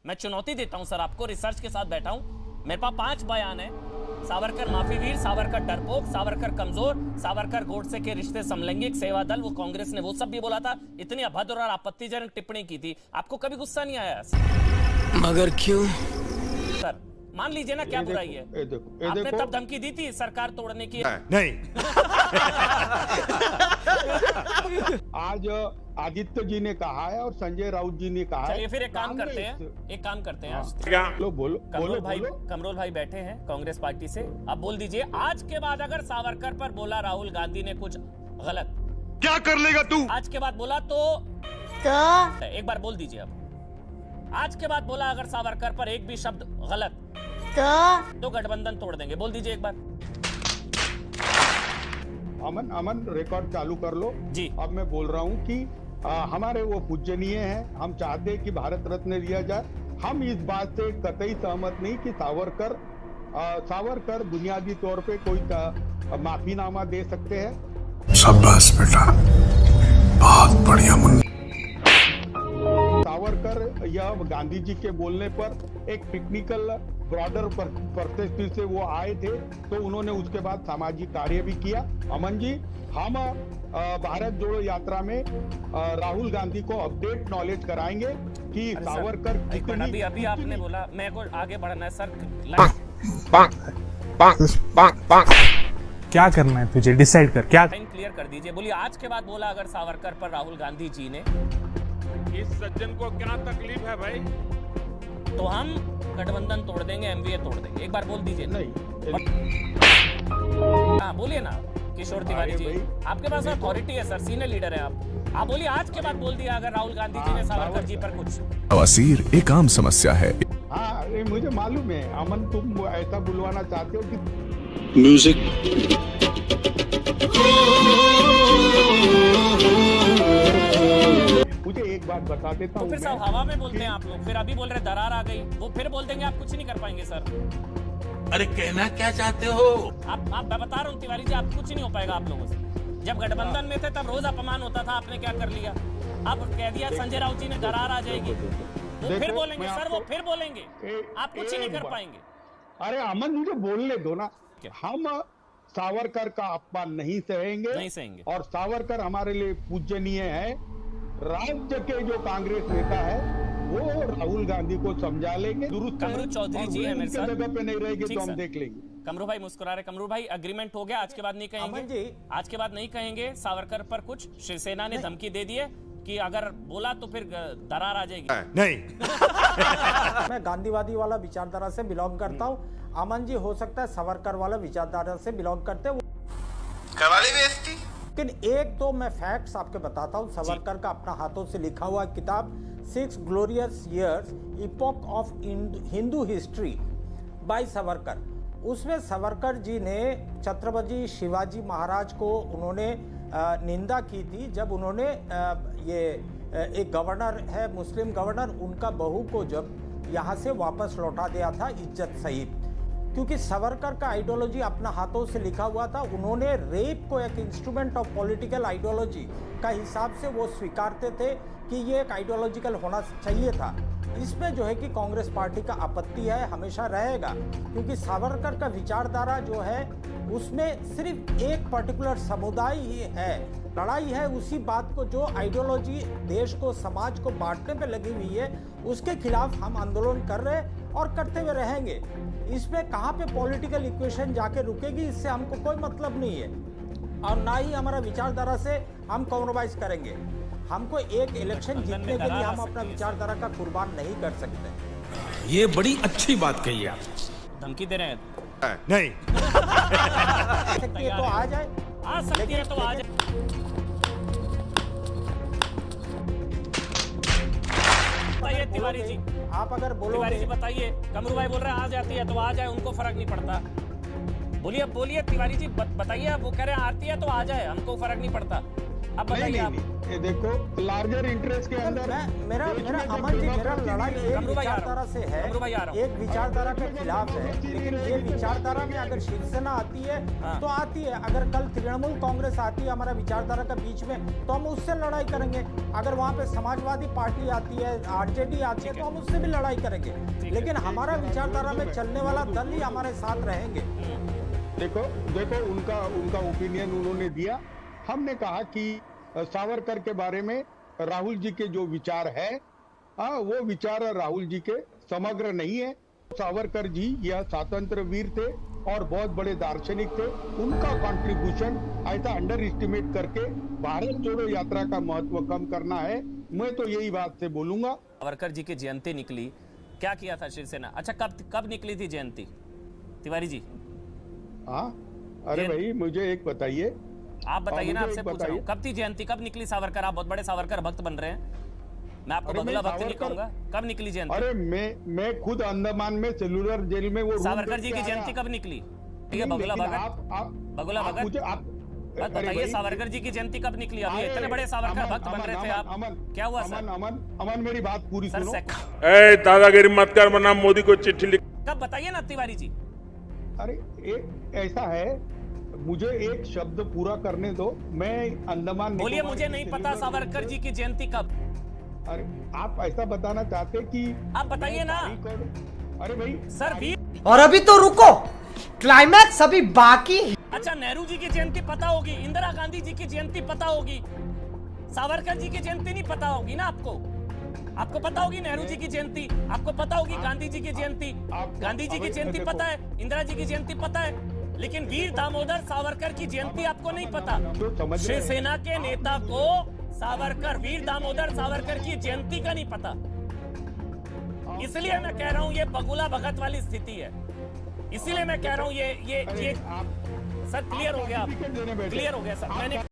मैं चुनौती देता हूं सर आपको, रिसर्च के साथ बैठा हूं, मेरे पास 5 बयान है। सावरकर माफीवीर, सावरकर डरपोक, सावरकर कमजोर, सावरकर गोडसे के रिश्ते समलैंगिक, सेवा दल, वो कांग्रेस ने वो सब भी बोला था, इतनी अभद्र और आपत्तिजनक टिप्पणी की थी, आपको कभी गुस्सा नहीं आया? मगर क्यों सर मान लीजिए ना, क्या बुराई है? आपने तब धमकी दी थी सरकार तोड़ने की? नहीं। आज आदित्य जी ने कहा है और संजय राउत जी ने कहा है। चलिए फिर एक काम करते हैं, कमरोल भाई बैठे हैं कांग्रेस पार्टी से, आप बोल दीजिए आज के बाद अगर सावरकर पर बोला राहुल गांधी ने कुछ गलत, क्या कर लेगा तू? आज के बाद बोला तो एक बार बोल दीजिए अब, आज के बाद बोला अगर सावरकर पर एक भी शब्द गलत तो गठबंधन तोड़ देंगे, बोल दीजिए एक बार। अमन रिकॉर्ड चालू कर लो जी। अब मैं बोल रहा हूँ कि हमारे वो पूजनीय हैं, हम चाहते हैं कि भारत रत्न दिया जाए। हम इस बात से कतई सहमत नहीं कि सावरकर बुनियादी तौर पे कोई माफीनामा दे सकते हैं। शाबाश बेटा, बहुत बढ़िया मुन्ना। सावरकर या गांधी जी के बोलने पर एक टेक्निकल ब्रॉडर परस्पेक्टिव से वो आए थे, तो उन्होंने उसके बाद सामाजिक कार्य भी किया। अमन जी, हम भारत जोड़ो यात्रा में राहुल गांधी को अपडेट नॉलेज कराएंगे कि सावरकर अभी आपने बोला मैं को आगे बढ़ना है सर। क्या करना है तुझे, डिसाइड कर, क्या क्लियर कर दीजिए। बोलिए आज के बाद बोला अगर सावरकर पर राहुल गांधी जी ने, इस सज्जन को क्या तकलीफ है भाई, तो हम गठबंधन तोड़ देंगे, एमवीए तोड़ देंगे, एक बार बोल दीजिए। नहीं, हाँ बोलिए ना किशोर तिवारी जी, आपके पास अथॉरिटी है सर, सीनियर लीडर है आप बोलिए आज के बाद बोल दिया अगर राहुल गांधी जी ने सावरकर जी पर कुछ। बवासीर एक आम समस्या है। हाँ मुझे मालूम है अमन, तुम ऐसा बुलवाना चाहते हो कि म्यूजिक मुझे एक बात बता देता तो हूँ। फिर सब हवा में बोलते हैं आप लोग, फिर अभी बोल रहे दरार आ गई, वो फिर बोल देंगे आप कुछ नहीं कर पाएंगे सर। अरे कहना क्या चाहते हो? आप मैं बता रहा हूँ तिवारी जी, आप कुछ नहीं हो पाएगा आप लोगों से। जब गठबंधन में थे तब रोज अपमान होता था, आपने क्या कर लिया? अब कह दिया संजय राउत जी ने दरार आ जाएगी, वो फिर बोलेंगे सर, वो फिर बोलेंगे, आप कुछ नहीं कर पाएंगे। अरे अमन मुझे बोलने दो ना, हम सावरकर का अपमान नहीं सहेंगे और सावरकर हमारे लिए पूजनीय है। राज्य के जो कांग्रेस नेता है वो राहुल गांधी को समझा लेंगे, दुरुस्त कमरू चौधरी जी है मेरे साथ, जगह पे नहीं रहेंगे तो हम देख लेंगे। कमरू भाई मुस्कुरा रहे। कमरू भाई एग्रीमेंट हो गया, आज के बाद नहीं कहेंगे, आज के बाद नहीं कहेंगे सावरकर पर कुछ। शिवसेना ने धमकी दे दी है कि अगर बोला तो फिर दरार आ जाएगी। नहीं। मैं गांधीवादी वाला विचारधारा से बिलोंग करता हूँ, अमन जी हो सकता है सावरकर वाला विचारधारा से बिलोंग करते हैं। लेकिन एक तो मैं फैक्ट्स आपके बताता हूँ। सावरकर का अपना हाथों से लिखा हुआ किताब 6 glorious years epoch of Hindu history by Savarkar, उसमें सावरकर जी ने छत्रपति शिवाजी महाराज को उन्होंने निंदा की थी जब उन्होंने ये एक गवर्नर है मुस्लिम गवर्नर, उनका बहू को जब यहाँ से वापस लौटा दिया था इज्जत सहित, क्योंकि सावरकर का आइडियोलॉजी अपना हाथों से लिखा हुआ था। उन्होंने रेप को एक इंस्ट्रूमेंट ऑफ पॉलिटिकल आइडियोलॉजी का हिसाब से वो स्वीकारते थे कि ये एक आइडियोलॉजिकल होना चाहिए था। इसमें जो है कि कांग्रेस पार्टी का आपत्ति है, हमेशा रहेगा, क्योंकि सावरकर का विचारधारा जो है उसमें सिर्फ एक पर्टिकुलर समुदाय ही है, लड़ाई है उसी बात को, जो आइडियोलॉजी देश को समाज को बांटने पे लगी हुई है उसके खिलाफ हम आंदोलन कर रहे हैं और करते हुए रहेंगे। इसमें कहाँ पे पॉलिटिकल इक्वेशन जाके रुकेगी इससे हमको कोई मतलब नहीं है, और ना ही हमारा विचारधारा से हम कॉम्प्रोमाइज करेंगे। हमको एक इलेक्शन जीतने के लिए हम अपना विचारधारा का कुर्बान नहीं कर सकते। ये बड़ी अच्छी बात कही आप। धमकी दे रहे हैं? नहीं। सकती है तो आ जाए, आ सकती है तो आ जाए। बताइए तिवारी जी, आप अगर तिवारी बोलोगे जी बताइए। कमरू भाई बोल रहे हैं आ जाती है तो आ जाए, उनको फर्क नहीं पड़ता। बोलिए बोलिए तिवारी जी बताइए, वो कह रहे हैं आती है तो आ जाए, हमको फर्क नहीं पड़ता। अब नहीं बताइए आप। नहीं ये देखो लार्जर इंटरेस्ट के अंदर मेरा देश में जब अमन जी मेरा democracy लड़ाई नहीं- एक कमरू भाई आ रहा हूं। विचारधारा से है, कमरू भाई आ रहा हूं। एक विचारधारा के खिलाफ है, लेकिन ये विचारधारा में अगर शिवसेना आती है हाँ। तो आती है, अगर कल तृणमूल कांग्रेस आती है हमारा विचारधारा के बीच में तो हम उससे लड़ाई करेंगे, अगर वहाँ पे समाजवादी पार्टी आती है, आरजेडी आती है तो हम उससे भी लड़ाई करेंगे, लेकिन हमारा विचारधारा में चलने वाला दल ही हमारे साथ रहेंगे। देखो देखो उनका ओपिनियन उन्होंने दिया। हमने कहा कि सावरकर के बारे में राहुल जी के जो विचार है वो विचार राहुल जी के समग्र नहीं है। सावरकर जी यह स्वतंत्र वीर थे और बहुत बड़े दार्शनिक थे। उनका कंट्रीब्यूशन ऐसा अंडर एस्टिमेट करके भारत जोड़ो यात्रा का महत्व कम करना है, मैं तो यही बात से बोलूंगा। सावरकर जी की जयंती निकली, क्या किया था शिवसेना? अच्छा, कब निकली थी जयंती तिवारी जी? हाँ अरे भाई मुझे एक बताइए, आप बताइए ना, मुझे आपसे एक पूछ रहा हूँ बताइए। कब थी जयंती, कब निकली सावरकर? आप बहुत बड़े सावरकर भक्त बन रहे हैं, मैं आपको अरे बगुला मैं भक्त नहीं सावरकर- कहूंगा। कब निकली जयंती? अरे मैं खुद अंडमान में सेलुलर जेल में वो रूम सावरकर जी करके की आया। जयंती कब निकली? ठीक है, नहीं, बगुला लेकिन भगत, आप बगुला आप भगत, मुझे आप बस अरे बताइए भाई, सावरकर जी की जयंती कब निकली? अभी अरे, इतने बड़े सावरकर अमन, भक्त बन रहे थे आप, अमन, क्या हुआ सर? अमन मेरी बात पूरी सर सुनो। ए दादागिरी मत कर, वरना मोदी को चिट्ठी लिख। कब बताइए ना तिवारी जी। अरे ऐसा है, मुझे एक शब्द पूरा करने दो। मैं अंडमान बोलिए, निकोबार मुझे की नहीं पता सेलुलर सावरकर जेल जी की जयंती कब। से- अरे आप ऐसा बताना चाहते कि आप बताइए ना। तारीख और- अरे भाई सर वीर, और अभी तो रुको, क्लाइमैक्स अभी बाकी है। अच्छा नेहरू जी की जयंती पता होगी, इंदिरा गांधी जी की जयंती पता होगी, सावरकर जी की जयंती नहीं पता होगी ना आपको? आपको पता होगी नेहरू जी की जयंती, आपको पता होगी गांधी जी की जयंती, गांधी जी की जयंती पता है, इंदिरा जी की जयंती पता है, लेकिन वीर दामोदर सावरकर की जयंती आपको नहीं पता। जो समझ रहे हैं। शिवसेना के नेता को सावरकर, वीर दामोदर सावरकर की जयंती का नहीं पता, इसलिए मैं कह रहा हूं ये बगुला भगत वाली स्थिति है। इसीलिए मैं कह रहा हूं ये अरे, आप सर क्लियर हो गया, सर्टिफिकेट देने बैठे। क्लियर हो गया सर। मैंने